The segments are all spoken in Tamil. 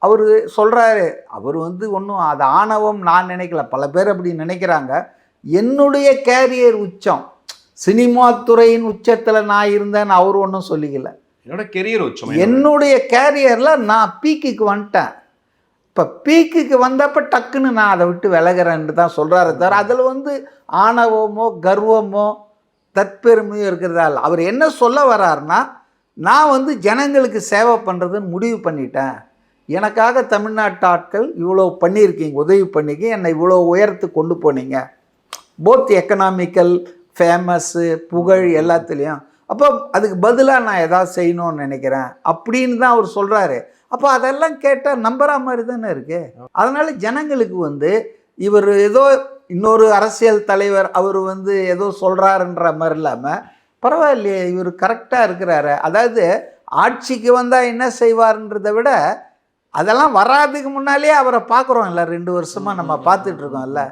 அவர் சொல்கிறாரு, அவர் வந்து ஒன்றும் அது ஆணவம் நான் நினைக்கல, பல பேர் அப்படி நினைக்கிறாங்க. என்னுடைய கேரியர் உச்சம், சினிமா துறையின் உச்சத்தில் நான் இருந்தேன்னு அவர் ஒன்றும் சொல்லிக்கல. என்னோட கெரியர் உச்சம், என்னுடைய கேரியரில் நான் பீக்குக்கு வந்துட்டேன். இப்போ பீக்குக்கு வந்தப்போ டக்குன்னு நான் அதை விட்டு விலகிறேன்னு தான் சொல்கிறாரு தவிர அதில் வந்து ஆணவமோ கர்வமோ தற்பெருமையோ இருக்கிறதா இல்லை. அவர் என்ன சொல்ல வர்றாருன்னா, நான் வந்து ஜனங்களுக்கு சேவை பண்ணுறதுன்னு முடிவு பண்ணிட்டேன். எனக்காக தமிழ்நாட்டு ஆட்கள் இவ்வளோ பண்ணியிருக்கீங்க, உதவி பண்ணிக்க, என்னை இவ்வளோ உயரத்துக்கு கொண்டு போனீங்க, போத் எக்கனாமிக்கல் ஃபேமஸ்ஸு புகழ் எல்லாத்துலேயும். அப்போ அதுக்கு பதிலாக நான் எதாவது செய்யணும்னு நினைக்கிறேன் அப்படின்னு தான் அவர் சொல்கிறாரு. அப்போ அதெல்லாம் கேட்டால் நம்புற மாதிரி தானே இருக்குது. அதனால் ஜனங்களுக்கு வந்து இவர் ஏதோ இன்னொரு அரசியல் தலைவர் அவர் வந்து ஏதோ சொல்கிறாருன்ற மாதிரி இல்லாமல், பரவாயில்லையே இவர் கரெக்டாக இருக்கிறாரு. அதாவது ஆட்சிக்கு வந்தால் என்ன செய்வார்ன்றதை விட அதெல்லாம் வராதுக்கு முன்னாலே அவரை பார்க்குறோம் இல்லை, 2 வருஷமாக நம்ம பார்த்துட்ருக்கோம்ல.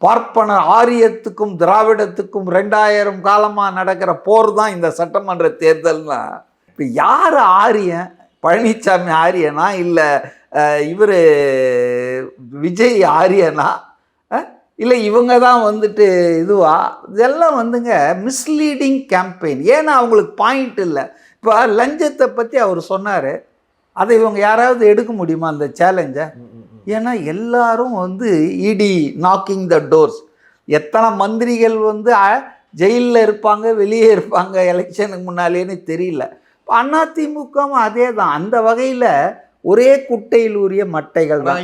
பார்ப்பன ஆரியத்துக்கும் திராவிடத்துக்கும் 2000 காலமாக நடக்கிற போர் தான் இந்த சட்டமன்ற தேர்தல்னா. இப்போ யார் ஆரியன்? பழனிசாமி ஆரியனா இல்லை இவர் விஜய் ஆரியனா இல்லை இவங்க தான் வந்துட்டு இதுவா? இதெல்லாம் வந்துங்க மிஸ்லீடிங் கேம்பெயின். ஏன்னா அவங்களுக்கு பாயிண்ட் இல்லை. இப்போ லஞ்சத்தை பற்றி அவர் சொன்னார், அதை இவங்க யாராவது எடுக்க முடியுமா அந்த சேலஞ்சை? ஏன்னா எல்லாரும் வந்து இடி நாக்கிங் த டோர்ஸ். எத்தனை மந்திரிகள் வந்து ஜெயிலில் இருப்பாங்க, வெளியே இருப்பாங்க எலெக்ஷனுக்கு முன்னாலேன்னு தெரியல. இப்போ அதிமுகவும் அதே தான். அந்த வகையில் ஒரே குட்டையில் உரிய மட்டைகள் தான்.